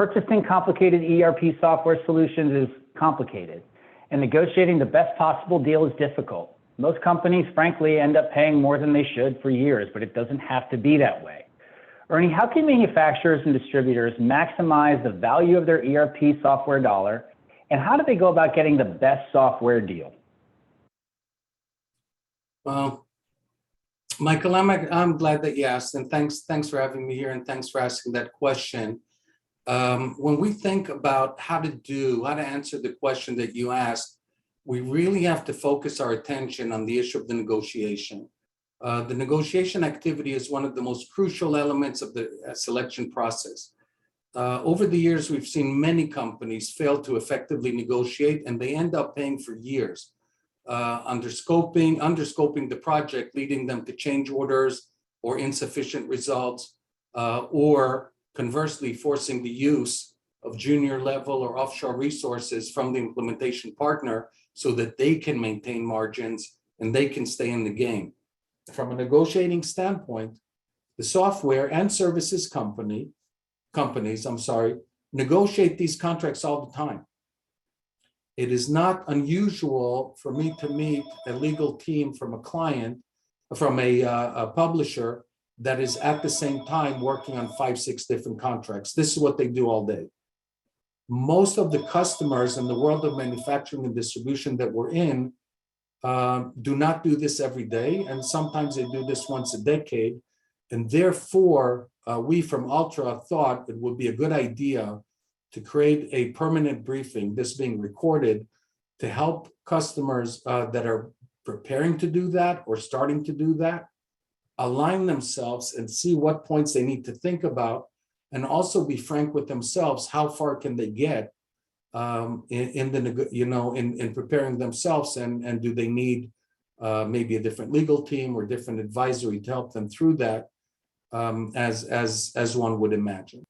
Purchasing complicated ERP software solutions is complicated, and negotiating the best possible deal is difficult. Most companies, frankly, end up paying more than they should for years, but it doesn't have to be that way. Ernie, how can manufacturers and distributors maximize the value of their ERP software dollar, and how do they go about getting the best software deal? Well, Michael, I'm glad that you asked, and thanks for having me here, and thanks for asking that question. When we think about how to answer the question that you asked, we really have to focus our attention on the issue of the negotiation. The negotiation activity is one of the most crucial elements of the selection process. Over the years, we've seen many companies fail to effectively negotiate, and they end up paying for years, underscoping the project, leading them to change orders or insufficient results, or conversely, forcing the use of junior level or offshore resources from the implementation partner so that they can maintain margins and they can stay in the game. From a negotiating standpoint, the software and services companies, negotiate these contracts all the time. It is not unusual for me to meet a legal team from a client, from a publisher that is at the same time working on 5-6 different contracts. This is what they do all day. Most of the customers in the world of manufacturing and distribution that we're in do not do this every day, and sometimes they do this once a decade. And therefore, we from Ultra thought it would be a good idea to create a permanent briefing, this being recorded, to help customers that are preparing to do that or starting to do that, align themselves and see what points they need to think about, and also be frank with themselves. How far can they get in preparing themselves, and do they need maybe a different legal team or different advisory to help them through that, as one would imagine.